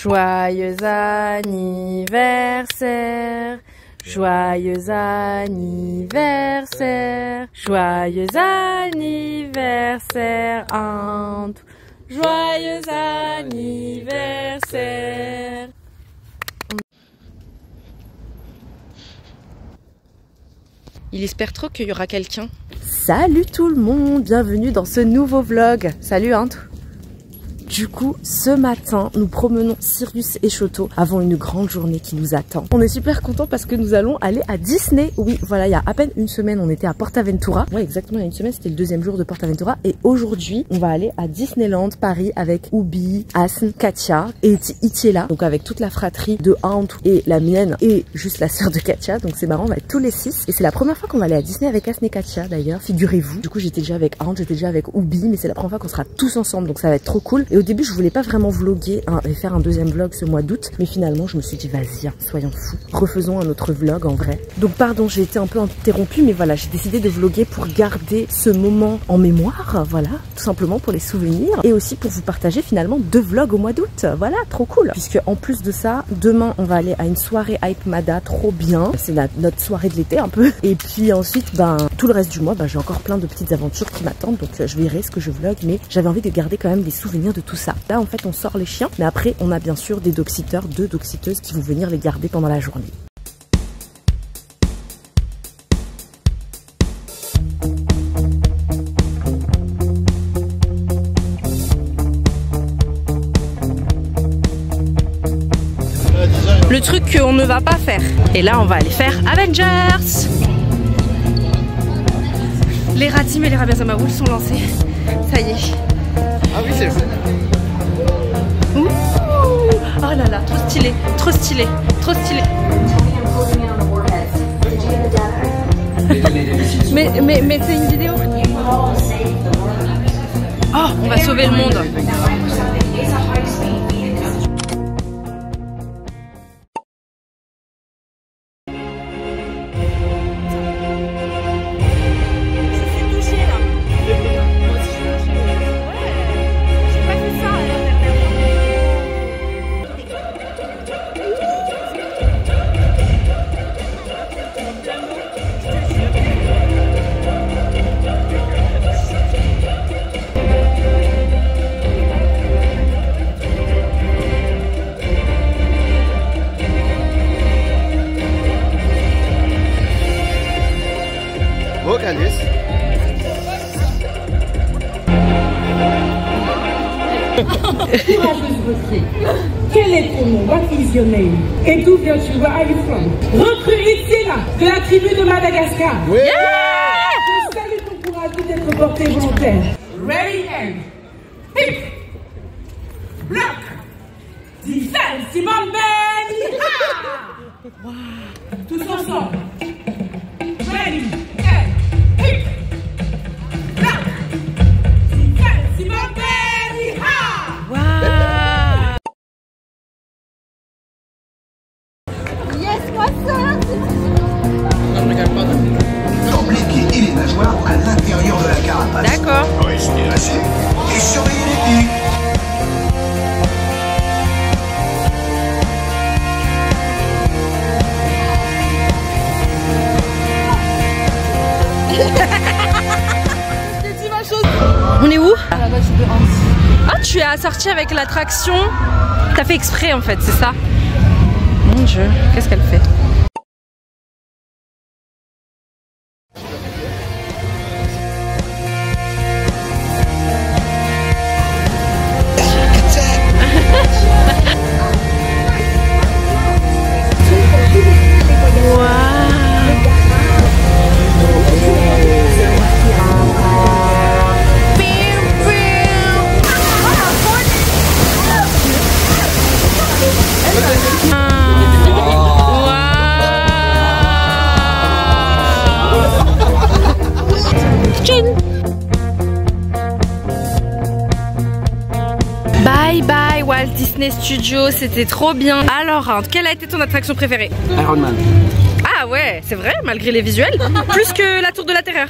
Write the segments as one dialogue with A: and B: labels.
A: Joyeux anniversaire, joyeux anniversaire, joyeux anniversaire Antou, joyeux anniversaire. Il espère trop qu'il y aura quelqu'un. Salut tout le monde, bienvenue dans ce nouveau vlog. Salut Antou. Du coup, ce matin, nous promenons Sirius et Choto avant une grande journée qui nous attend. On est super contents parce que nous allons aller à Disney. Oui, voilà, il y a à peine une semaine, on était à PortAventura. Ouais, exactement, il y a une semaine, c'était le deuxième jour de PortAventura. Et aujourd'hui, on va aller à Disneyland Paris avec Ubi, Asn, Katia et Itiela. Donc avec toute la fratrie de Antou et la mienne et juste la sœur de Katia. Donc c'est marrant, on va être tous les 6. Et c'est la première fois qu'on va aller à Disney avec Asn et Katia d'ailleurs, figurez-vous. Du coup, j'étais déjà avec Antou, j'étais déjà avec Ubi, mais c'est la première fois qu'on sera tous ensemble. Donc ça va être trop cool. Et au début, je voulais pas vraiment vlogger et faire un deuxième vlog ce mois d'août, mais finalement je me suis dit vas-y, soyons fous, refaisons un autre vlog en vrai. Donc pardon, j'ai été un peu interrompue, mais voilà, j'ai décidé de vlogger pour garder ce moment en mémoire, voilà, tout simplement pour les souvenirs et aussi pour vous partager finalement 2 vlogs au mois d'août, voilà, trop cool. Puisque en plus de ça, demain on va aller à une soirée Hype Mada, trop bien, c'est notre soirée de l'été un peu. Et puis ensuite, tout le reste du mois, j'ai encore plein de petites aventures qui m'attendent, donc je verrai ce que je vlog, mais j'avais envie de garder quand même des souvenirs de tout ça. Là en fait on sort les chiens, mais après on a bien sûr des dog-sitters, 2 dog-sitteuses qui vont venir les garder pendant la journée. Le truc qu'on ne va pas faire. Et là on va aller faire Avengers. Les Ratim et les Rabia Zamaoul sont lancés. Ça y est.
B: Ah oui, c'est vrai.
A: Ouh. Oh là là, trop stylé, trop stylé, trop stylé. Mais c'est une vidéo. Oh, on va sauver le monde.
C: Quel est ton nom? What is your name? Et d'où viens-tu? Where are you from? Recrue Itiela de la tribu de Madagascar.
B: Oui.
C: Je salue ton courage d'être porté volontaire. Ready and pick. Block. Defense, Simon Ben. Tous ensemble. Ready and pick. Block. Defense, Simon Ben.
D: Compliquez les nageoires à l'intérieur de la carapace.
A: D'accord.
D: Restez assis et surveillez les pieds.
A: On est où? Ah, tu es assorti avec l'attraction. T'as fait exprès en fait, c'est ça? Mon Dieu, qu'est-ce qu'elle fait? Bye bye Walt Disney Studios, c'était trop bien. Alors, quelle a été ton attraction préférée?
B: Iron Man.
A: Ah ouais, c'est vrai, malgré les visuels. Plus que la Tour de la Terreur.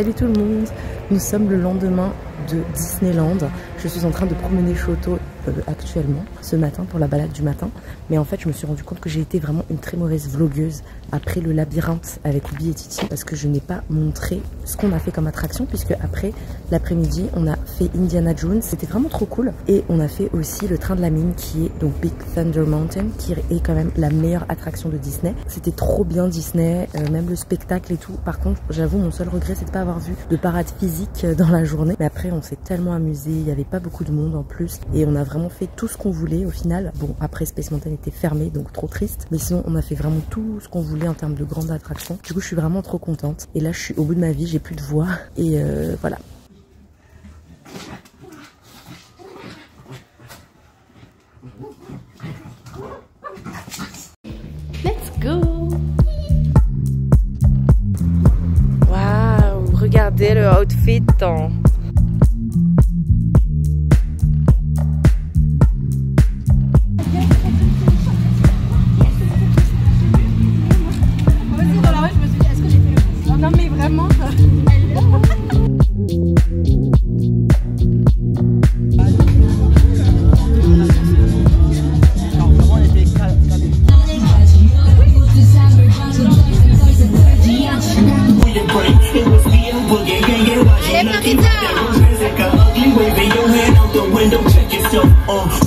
A: Salut tout le monde, nous sommes le lendemain de Disneyland. Je suis en train de promener Shoto actuellement, ce matin, pour la balade du matin. Mais en fait, je me suis rendu compte que j'ai été vraiment une très mauvaise vlogueuse après le labyrinthe avec Obi et Titi, parce que je n'ai pas montré ce qu'on a fait comme attraction, puisque après l'après-midi, on a fait Indiana Jones. C'était vraiment trop cool. Et on a fait aussi le train de la mine, qui est donc Big Thunder Mountain, qui est quand même la meilleure attraction de Disney. C'était trop bien Disney, même le spectacle et tout. Par contre, j'avoue, mon seul regret, c'est de pas avoir vu de parade physique dans la journée. Mais après, on s'est tellement amusé, il n'y avait pas beaucoup de monde en plus. Et on a vraiment fait tout ce qu'on voulait au final. Bon, après Space Mountain était fermé, donc trop triste. Mais sinon, on a fait vraiment tout ce qu'on voulait en termes de grandes attractions. Du coup, je suis vraiment trop contente. Et là, je suis au bout de ma vie, j'ai plus de voix. Et voilà. Let's go! Waouh, regardez le outfit.
E: Non mais vraiment.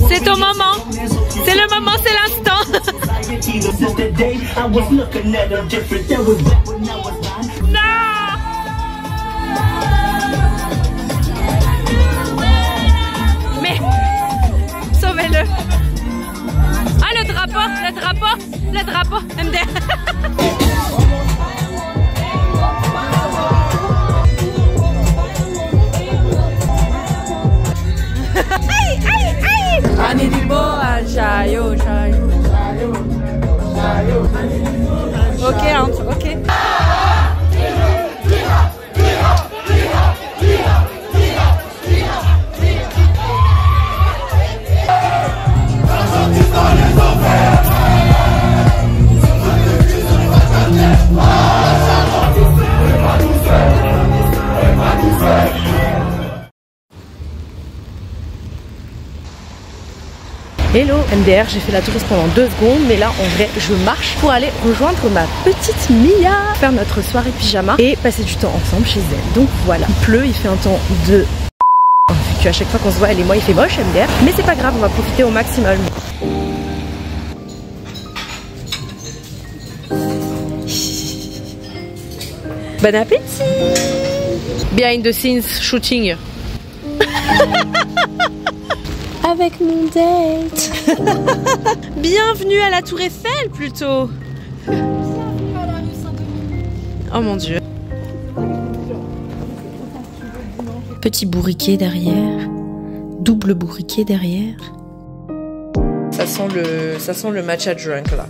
A: C'est ton moment. C'est le moment, c'est l'instant. Mais sauvez-le. Ah, le drapeau, MDR. Ok, entre, ok. Hello MDR, j'ai fait la touriste pendant 2 secondes, mais là en vrai je marche pour aller rejoindre ma petite Mia, faire notre soirée pyjama et passer du temps ensemble chez elle. Donc voilà, il pleut, il fait un temps de... Vu qu'à chaque fois qu'on se voit elle et moi il fait moche MDR, mais c'est pas grave, on va profiter au maximum. Bon appétit. Behind the scenes shooting. Avec mon date. Bienvenue à la Tour Eiffel plutôt. Oh mon dieu. Petit bourriquet derrière. Double bourriquet derrière. Ça sent le matcha drunk là.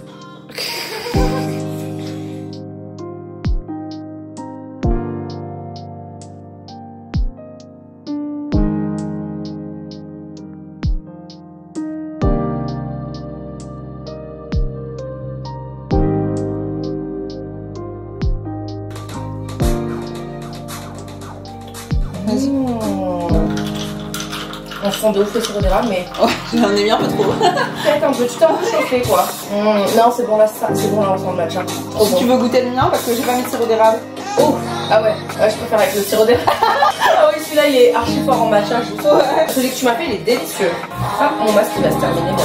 A: On se rend de ouf le sirop d'érable, mais...
E: Oh, j'en ai mis un peu trop.
A: Peut-être un peu, tu t'es un peu chauffé quoi. Non, c'est bon là, c'est bon là, on sent le matcha. Trop
E: Si
A: bon.
E: tu veux goûter le mien, parce que j'ai pas mis de sirop d'érable.
A: Oh, ah ouais, je préfère avec le sirop d'érable. Ah oui, celui-là il est archi fort en matcha, je trouve. Celui que tu m'as fait, il est délicieux. Ah, mon masque il va se terminer bientôt.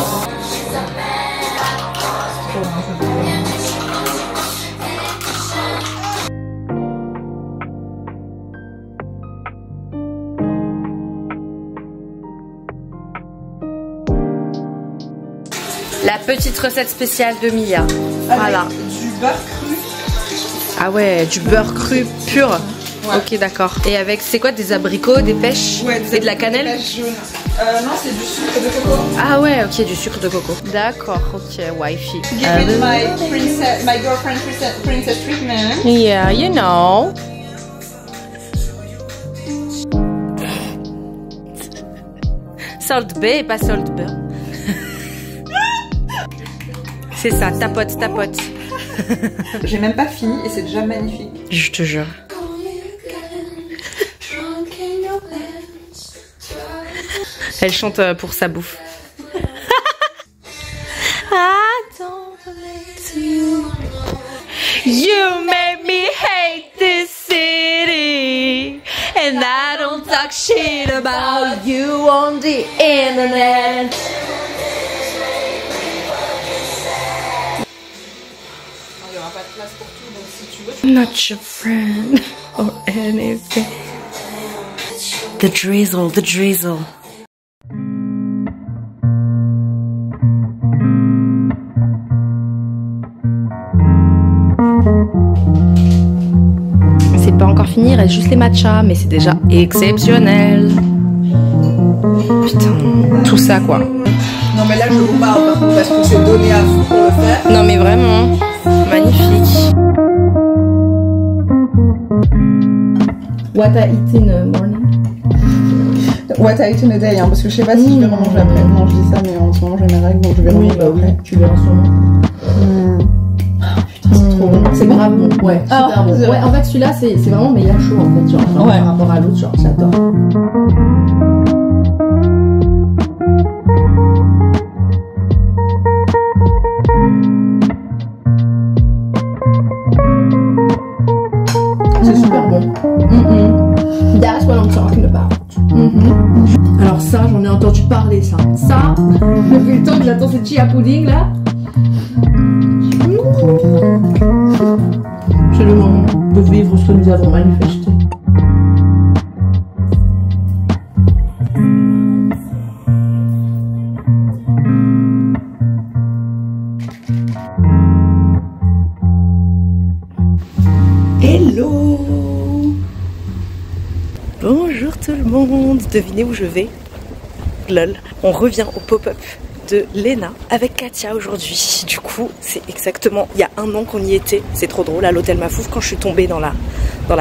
A: La petite recette spéciale de Mia. Voilà.
E: Du beurre cru.
A: Ah ouais, du beurre cru pur.
E: Ouais.
A: Ok, d'accord. Et avec, c'est quoi, des abricots, des pêches et de la cannelle?
E: Des pêches jaunes. Non, c'est du sucre de coco.
A: Ah ouais, ok, du sucre de coco. D'accord, ok, wifey.
E: Give me my girlfriend princess treatment.
A: Yeah, you know. Salt Bay et pas Salt Beurre. C'est ça, tapote.
E: J'ai même pas fini et c'est déjà magnifique.
A: Je te jure. Elle chante pour sa bouffe. I don't relate to you. You made me hate this city. And I don't talk shit about you on the internet.
E: Il n'y aura pas de place pour tout, donc si tu veux.
A: Not your friend or anything. The drizzle, the drizzle. C'est pas encore fini, il reste juste les matchas, mais c'est déjà exceptionnel. Putain, tout ça quoi.
E: Non mais là je vous parle parce que c'est donné à vous pour le faire.
A: Non mais vraiment, magnifique. What I eat in the morning?
E: What I eat in a day, hein, parce que je sais pas si je vais remanger après. Non, je dis ça, mais en ce moment j'ai mes règles, donc je vais remanger après.
A: Tu verras sûrement. Putain, c'est trop bon. C'est grave bon, ouais, super bon. Ouais, en fait celui-là c'est vraiment méga chaud en fait, genre, par rapport à l'autre, genre j'adore. C'est super bon. That's what I'm talking about. Alors ça, j'en ai entendu parler ça. Ça, depuis le temps que j'attends ce chia pudding là. C'est le moment de vivre ce que nous avons manifesté. Hello! Bonjour tout le monde! Devinez où je vais? Lol. On revient au pop-up de Léna avec Katia aujourd'hui. Du coup, c'est exactement il y a un an qu'on y était. C'est trop drôle à l'hôtel Mafouf quand je suis tombée dans la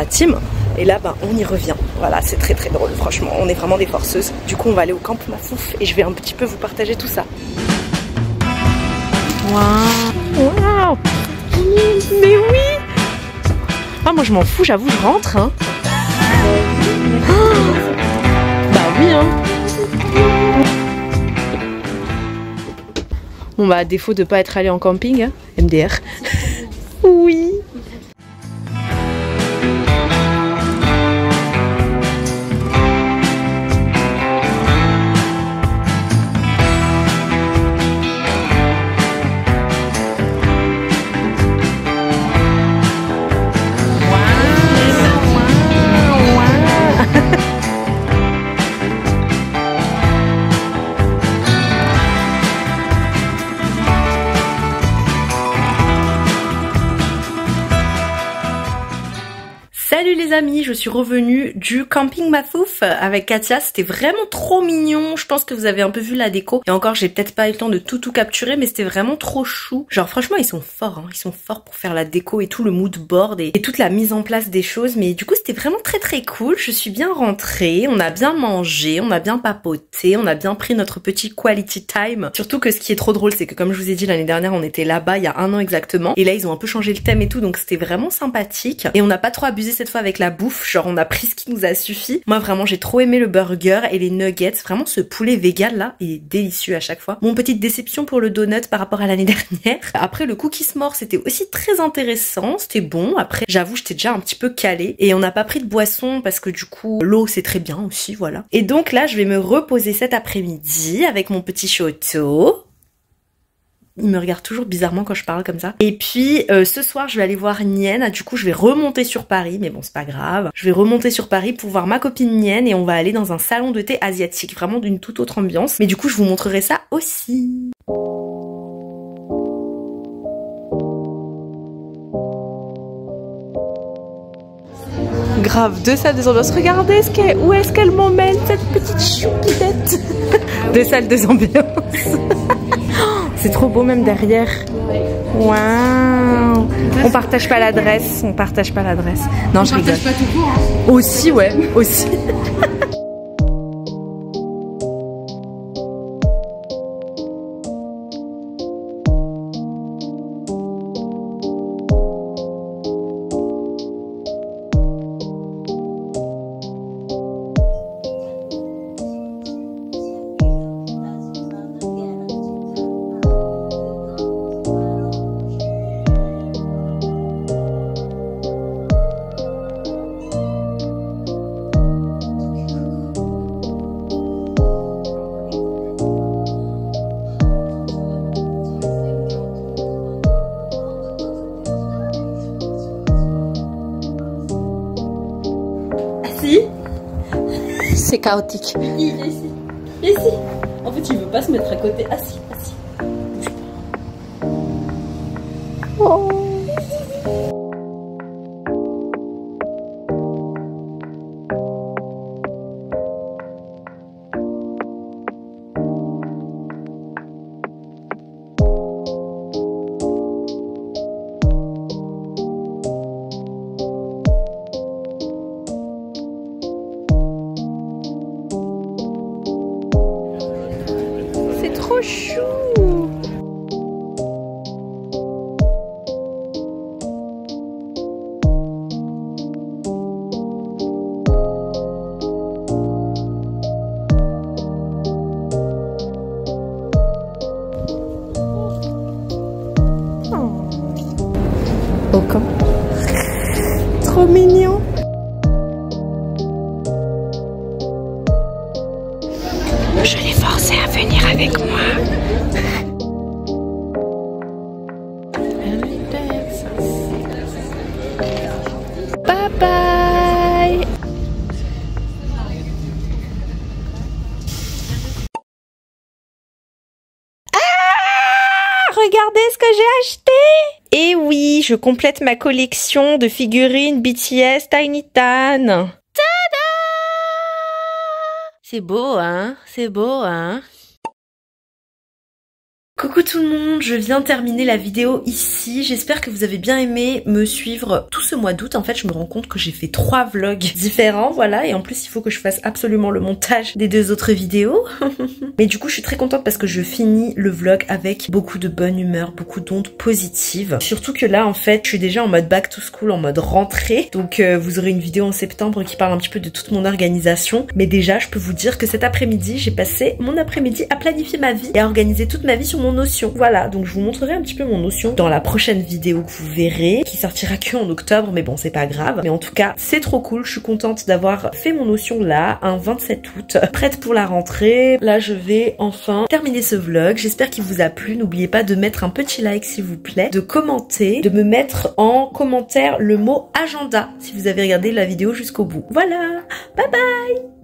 A: team. Et là, ben, on y revient. Voilà, c'est très très drôle. Franchement, on est vraiment des forceuses. Du coup, on va aller au camp Mafouf et je vais un petit peu vous partager tout ça. Waouh! Waouh! Mais oui! Ah, moi je m'en fous, j'avoue, je rentre. Hein. Bah oui, hein. Bon bah à défaut de pas être allé en camping, hein, MDR. Oui. Salut les amis, je suis revenue du camping Mafouf avec Katia, c'était vraiment trop mignon, je pense que vous avez un peu vu la déco et encore j'ai peut-être pas eu le temps de tout capturer mais c'était vraiment trop chou. Genre franchement ils sont forts, hein. Ils sont forts pour faire la déco et tout le mood board et toute la mise en place des choses, mais du coup c'était vraiment très cool, je suis bien rentrée, on a bien mangé, on a bien papoté, on a bien pris notre petit quality time. Surtout que ce qui est trop drôle c'est que comme je vous ai dit l'année dernière on était là-bas il y a un an exactement et là ils ont un peu changé le thème et tout donc c'était vraiment sympathique et on n'a pas trop abusé cette fois avec la bouffe, genre on a pris ce qui nous a suffi. Moi vraiment j'ai trop aimé le burger et les nuggets, vraiment ce poulet vegan là est délicieux à chaque fois. Mon petite déception pour le donut par rapport à l'année dernière. Après le cookie s'more c'était aussi très intéressant, c'était bon. Après j'avoue j'étais déjà un petit peu calée et on n'a pas pris de boisson parce que du coup l'eau c'est très bien aussi, voilà. Et donc là je vais me reposer cet après-midi avec mon petit Shoto. Il me regarde toujours bizarrement quand je parle comme ça. Et puis ce soir je vais aller voir Nien. Du coup je vais remonter sur Paris, mais bon c'est pas grave. Je vais remonter sur Paris pour voir ma copine Nien et on va aller dans un salon de thé asiatique, vraiment d'une toute autre ambiance. Mais du coup je vous montrerai ça aussi. Grave, deux salles, deux ambiances. Regardez où est-ce qu'elle m'emmène cette petite choupidette. Deux salles, deux ambiances. C'est trop beau même derrière. Waouh. On partage pas l'adresse. On partage pas l'adresse. Non, je rigole.
E: Pas tout court, hein.
A: Aussi, ouais, aussi. C'est chaotique.
C: Viens ici. Viens ici. En fait, il veut pas se mettre à côté. Assis, assis.
A: Oh. C'est trop chou. Au camp. Trop mignon. Je l'ai forcé à venir avec moi. Bye bye. Regardez ce que j'ai acheté! Et oui, je complète ma collection de figurines BTS Tiny Tan. Tada! C'est beau, hein? C'est beau, hein? Coucou tout le monde, je viens terminer la vidéo ici. J'espère que vous avez bien aimé me suivre tout ce mois d'août. En fait, je me rends compte que j'ai fait 3 vlogs différents, voilà. Et en plus, il faut que je fasse absolument le montage des 2 autres vidéos. Mais du coup, je suis très contente parce que je finis le vlog avec beaucoup de bonne humeur, beaucoup d'ondes positives. Surtout que là, en fait, je suis déjà en mode back to school, en mode rentrée. Donc, vous aurez une vidéo en septembre qui parle un petit peu de toute mon organisation. Mais déjà, je peux vous dire que cet après-midi, j'ai passé mon après-midi à planifier ma vie et à organiser toute ma vie sur mon Notion. Voilà, donc je vous montrerai un petit peu mon Notion dans la prochaine vidéo que vous verrez, qui sortira que en octobre, mais bon, c'est pas grave. Mais en tout cas, c'est trop cool, je suis contente d'avoir fait mon Notion là, un 27 août, prête pour la rentrée. Là, je vais enfin terminer ce vlog. J'espère qu'il vous a plu. N'oubliez pas de mettre un petit like, s'il vous plaît, de commenter, de me mettre en commentaire le mot agenda, si vous avez regardé la vidéo jusqu'au bout. Voilà, bye bye!